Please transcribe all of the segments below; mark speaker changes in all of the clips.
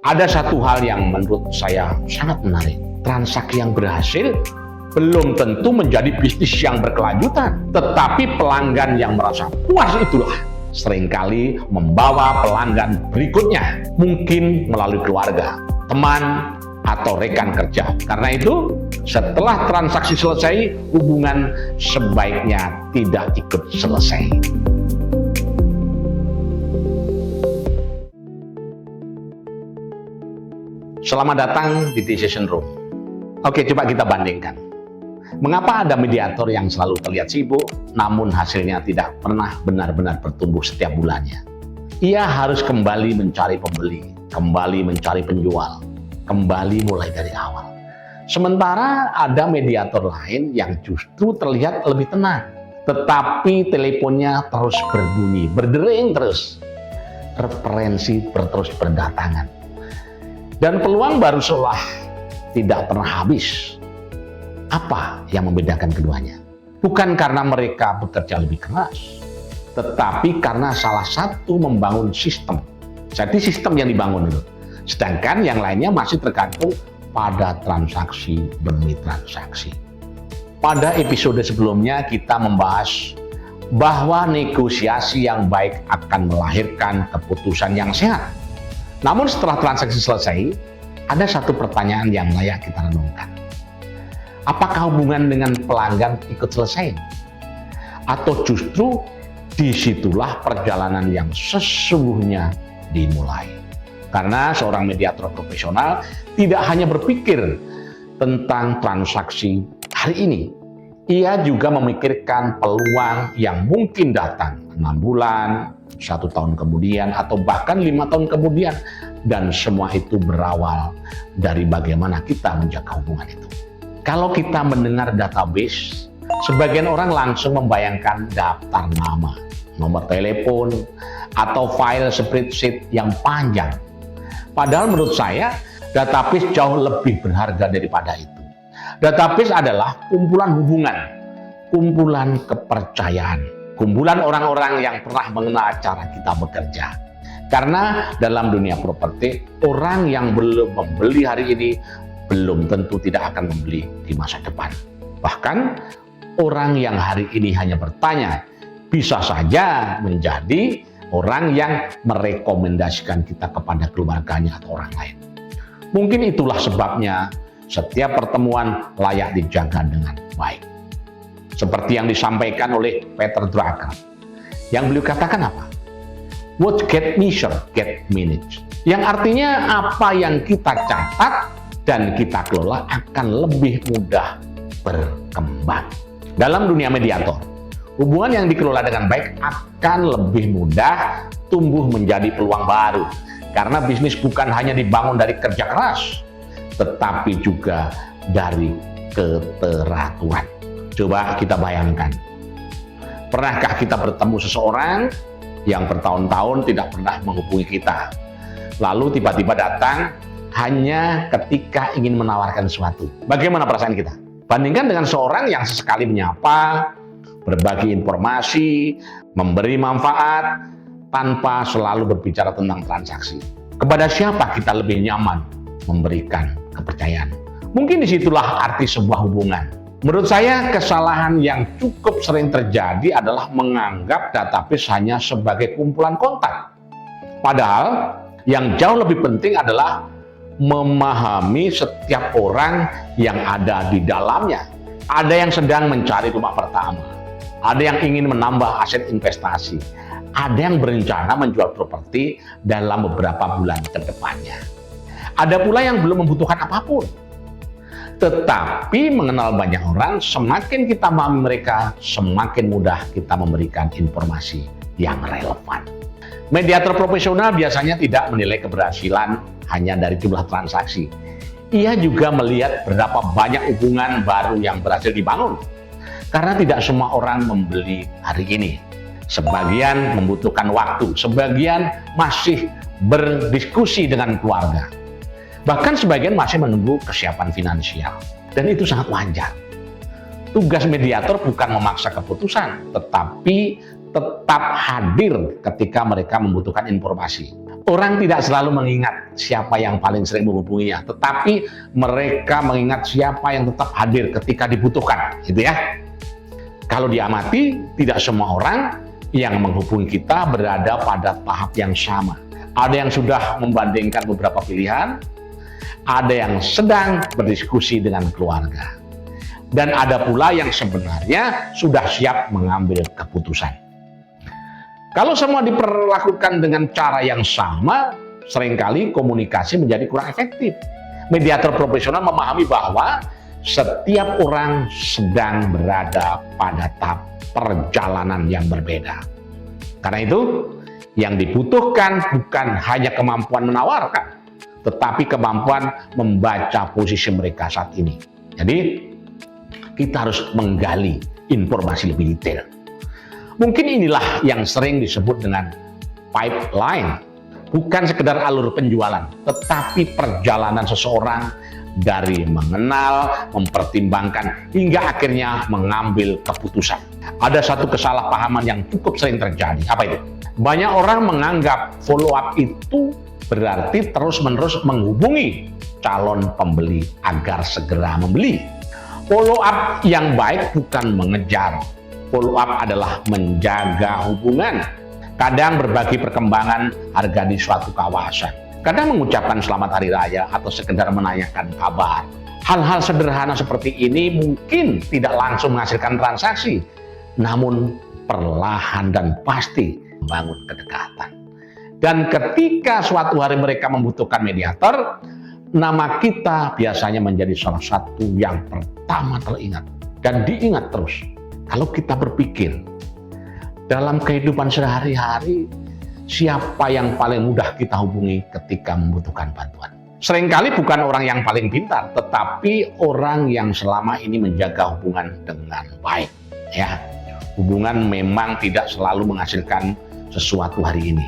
Speaker 1: Ada satu hal yang menurut saya sangat menarik. Transaksi yang berhasil belum tentu menjadi bisnis yang berkelanjutan, tetapi pelanggan yang merasa puas itulah seringkali membawa pelanggan berikutnya, mungkin melalui keluarga, teman, atau rekan kerja. Karena itu, setelah transaksi selesai, hubungan sebaiknya tidak ikut selesai. Selamat datang di Decision Room. Oke, coba kita bandingkan. Mengapa ada mediator yang selalu terlihat sibuk, namun hasilnya tidak pernah benar-benar bertumbuh setiap bulannya? Ia harus kembali mencari pembeli, kembali mencari penjual, kembali mulai dari awal. Sementara ada mediator lain yang justru terlihat lebih tenang, tetapi teleponnya terus berbunyi, berdering terus. Referensi terus berdatangan. Dan peluang baru seolah tidak pernah habis. Apa yang membedakan keduanya? Bukan karena mereka bekerja lebih keras, tetapi karena salah satu membangun sistem. Jadi sistem yang dibangun itu. Sedangkan yang lainnya masih tergantung pada transaksi demi transaksi. Pada episode sebelumnya kita membahas bahwa negosiasi yang baik akan melahirkan keputusan yang sehat. Namun setelah transaksi selesai, ada satu pertanyaan yang layak kita renungkan. Apakah hubungan dengan pelanggan ikut selesai? Atau justru disitulah perjalanan yang sesungguhnya dimulai? Karena seorang mediator profesional tidak hanya berpikir tentang transaksi hari ini, ia juga memikirkan peluang yang mungkin datang 6 bulan, 1 tahun kemudian, atau bahkan 5 tahun kemudian. Dan semua itu berawal dari bagaimana kita menjaga hubungan itu. Kalau kita mendengar database, sebagian orang langsung membayangkan daftar nama, nomor telepon, atau file spreadsheet yang panjang. Padahal menurut saya, database jauh lebih berharga daripada itu. Database adalah kumpulan hubungan, kumpulan kepercayaan, kumpulan orang-orang yang pernah mengenal cara kita bekerja. Karena dalam dunia properti, orang yang belum membeli hari ini belum tentu tidak akan membeli di masa depan. Bahkan orang yang hari ini hanya bertanya bisa saja menjadi orang yang merekomendasikan kita kepada keluarganya atau orang lain. Mungkin itulah sebabnya setiap pertemuan layak dijaga dengan baik. Seperti yang disampaikan oleh Peter Drucker. Yang beliau katakan apa? What get measured, get managed. Yang artinya apa yang kita catat dan kita kelola akan lebih mudah berkembang. Dalam dunia mediator, hubungan yang dikelola dengan baik akan lebih mudah tumbuh menjadi peluang baru. Karena bisnis bukan hanya dibangun dari kerja keras, tetapi juga dari keteraturan. Coba kita bayangkan, pernahkah kita bertemu seseorang yang bertahun-tahun tidak pernah menghubungi kita, lalu tiba-tiba datang hanya ketika ingin menawarkan sesuatu? Bagaimana perasaan kita? Bandingkan dengan seorang yang sesekali menyapa, berbagi informasi, memberi manfaat, tanpa selalu berbicara tentang transaksi. Kepada siapa kita lebih nyaman memberikan kepercayaan? Mungkin disitulah arti sebuah hubungan. Menurut saya, kesalahan yang cukup sering terjadi adalah menganggap database hanya sebagai kumpulan kontak. Padahal, yang jauh lebih penting adalah memahami setiap orang yang ada di dalamnya. Ada yang sedang mencari rumah pertama, ada yang ingin menambah aset investasi, ada yang berencana menjual properti dalam beberapa bulan ke depannya. Ada pula yang belum membutuhkan apapun. Tetapi mengenal banyak orang, semakin kita memahami mereka, semakin mudah kita memberikan informasi yang relevan. Mediator profesional biasanya tidak menilai keberhasilan hanya dari jumlah transaksi. Ia juga melihat berapa banyak hubungan baru yang berhasil dibangun. Karena tidak semua orang membeli hari ini. Sebagian membutuhkan waktu, sebagian masih berdiskusi dengan keluarga. Bahkan sebagian masih menunggu kesiapan finansial. Dan itu sangat wajar. Tugas mediator bukan memaksa keputusan, tetapi tetap hadir ketika mereka membutuhkan informasi. Orang tidak selalu mengingat siapa yang paling sering menghubunginya, tetapi mereka mengingat siapa yang tetap hadir ketika dibutuhkan, gitu ya. Kalau diamati, tidak semua orang yang menghubungi kita berada pada tahap yang sama. Ada yang sudah membandingkan beberapa pilihan, ada yang sedang berdiskusi dengan keluarga, dan ada pula yang sebenarnya sudah siap mengambil keputusan. Kalau semua diperlakukan dengan cara yang sama, seringkali komunikasi menjadi kurang efektif. Mediator profesional memahami bahwa setiap orang sedang berada pada tahap perjalanan yang berbeda. Karena itu, yang dibutuhkan bukan hanya kemampuan menawarkan, tetapi kemampuan membaca posisi mereka saat ini. Jadi, kita harus menggali informasi lebih detail. Mungkin inilah yang sering disebut dengan pipeline. Bukan sekedar alur penjualan, tetapi perjalanan seseorang dari mengenal, mempertimbangkan, hingga akhirnya mengambil keputusan. Ada satu kesalahpahaman yang cukup sering terjadi. Apa itu? Banyak orang menganggap follow up itu berarti terus-menerus menghubungi calon pembeli agar segera membeli. Follow up yang baik bukan mengejar. Follow up adalah menjaga hubungan. Kadang berbagi perkembangan harga di suatu kawasan. Kadang mengucapkan selamat hari raya atau sekedar menanyakan kabar. Hal-hal sederhana seperti ini mungkin tidak langsung menghasilkan transaksi, namun perlahan dan pasti membangun kedekatan. Dan ketika suatu hari mereka membutuhkan mediator, nama kita biasanya menjadi salah satu yang pertama teringat dan diingat terus. Kalau kita berpikir dalam kehidupan sehari-hari, siapa yang paling mudah kita hubungi ketika membutuhkan bantuan? Seringkali bukan orang yang paling pintar, tetapi orang yang selama ini menjaga hubungan dengan baik. Ya, hubungan memang tidak selalu menghasilkan sesuatu hari ini.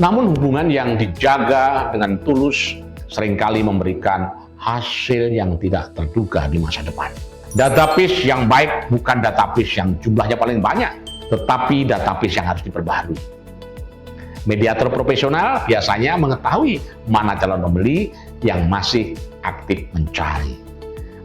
Speaker 1: Namun hubungan yang dijaga dengan tulus seringkali memberikan hasil yang tidak terduga di masa depan. Database yang baik bukan database yang jumlahnya paling banyak, tetapi database yang harus diperbaharui. Mediator profesional biasanya mengetahui mana calon pembeli yang masih aktif mencari,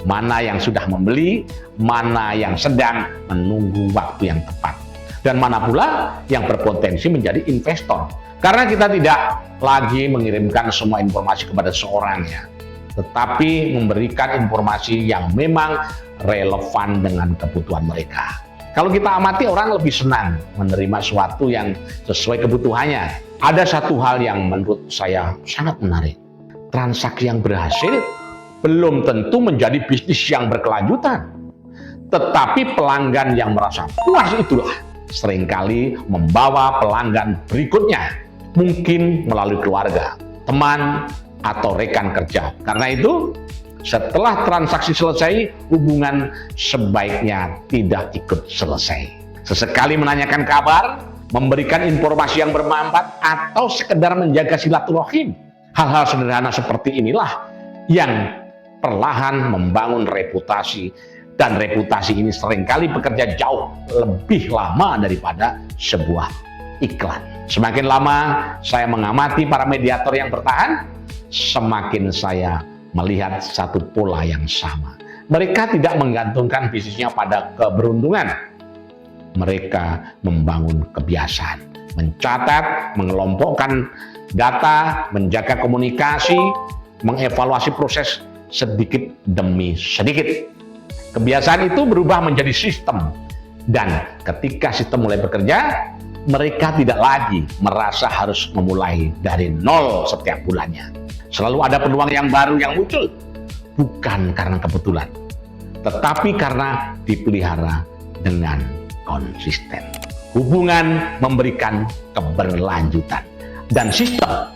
Speaker 1: mana yang sudah membeli, mana yang sedang menunggu waktu yang tepat, dan mana pula yang berpotensi menjadi investor. Karena kita tidak lagi mengirimkan semua informasi kepada seorang ya, tetapi memberikan informasi yang memang relevan dengan kebutuhan mereka. Kalau kita amati, orang lebih senang menerima sesuatu yang sesuai kebutuhannya. Ada satu hal yang menurut saya sangat menarik. Transaksi yang berhasil belum tentu menjadi bisnis yang berkelanjutan. Tetapi pelanggan yang merasa puas itulah seringkali membawa pelanggan berikutnya. Mungkin melalui keluarga, teman, atau rekan kerja. Karena itu, setelah transaksi selesai, hubungan sebaiknya tidak ikut selesai. Sesekali menanyakan kabar, memberikan informasi yang bermanfaat, atau sekedar menjaga silaturahim. Hal-hal sederhana seperti inilah yang perlahan membangun reputasi, dan reputasi ini seringkali bekerja jauh lebih lama daripada sebuah iklan. Semakin lama saya mengamati para mediator yang bertahan, semakin saya melihat satu pola yang sama. Mereka tidak menggantungkan bisnisnya pada keberuntungan. Mereka membangun kebiasaan, mencatat, mengelompokkan data, menjaga komunikasi, mengevaluasi proses sedikit demi sedikit. Kebiasaan itu berubah menjadi sistem, dan ketika sistem mulai bekerja, mereka tidak lagi merasa harus memulai dari nol setiap bulannya. Selalu ada peluang yang baru yang muncul, bukan karena kebetulan, tetapi karena dipelihara dengan konsisten. Hubungan memberikan keberlanjutan, dan sistem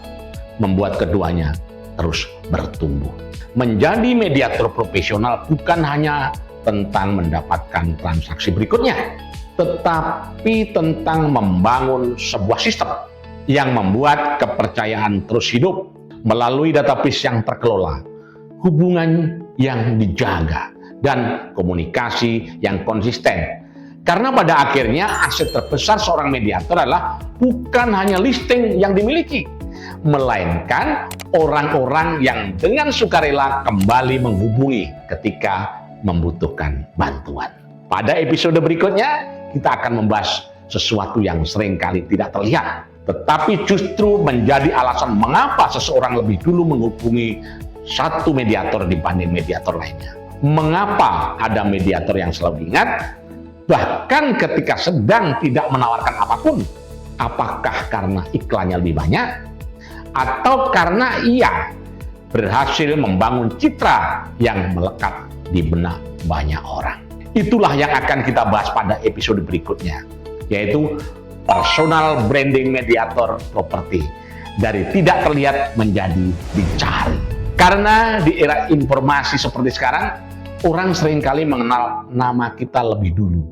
Speaker 1: membuat keduanya terus bertumbuh. Menjadi mediator profesional bukan hanya tentang mendapatkan transaksi berikutnya, tetapi tentang membangun sebuah sistem yang membuat kepercayaan terus hidup melalui database yang terkelola, hubungan yang dijaga, dan komunikasi yang konsisten. Karena pada akhirnya aset terbesar seorang mediator adalah bukan hanya listing yang dimiliki, melainkan orang-orang yang dengan sukarela kembali menghubungi ketika membutuhkan bantuan. Pada episode berikutnya, kita akan membahas sesuatu yang seringkali tidak terlihat, tetapi justru menjadi alasan mengapa seseorang lebih dulu menghubungi satu mediator dibanding mediator lainnya. Mengapa ada mediator yang selalu diingat, bahkan ketika sedang tidak menawarkan apapun? Apakah karena iklannya lebih banyak? Atau karena ia berhasil membangun citra yang melekat di benak banyak orang? Itulah yang akan kita bahas pada episode berikutnya, yaitu personal branding mediator properti. Dari tidak terlihat menjadi dicari. Karena di era informasi seperti sekarang, orang seringkali mengenal nama kita lebih dulu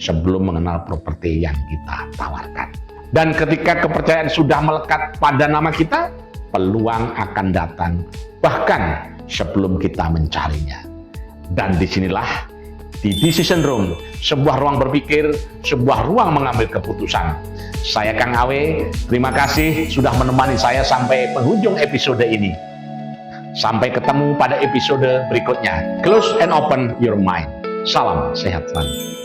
Speaker 1: sebelum mengenal properti yang kita tawarkan. Dan ketika kepercayaan sudah melekat pada nama kita, peluang akan datang bahkan sebelum kita mencarinya. Dan disinilah di Decision Room, sebuah ruang berpikir, sebuah ruang mengambil keputusan. Saya Kang Awe, terima kasih sudah menemani saya sampai penghujung episode ini. Sampai ketemu pada episode berikutnya. Close and open your mind. Salam sehat selalu.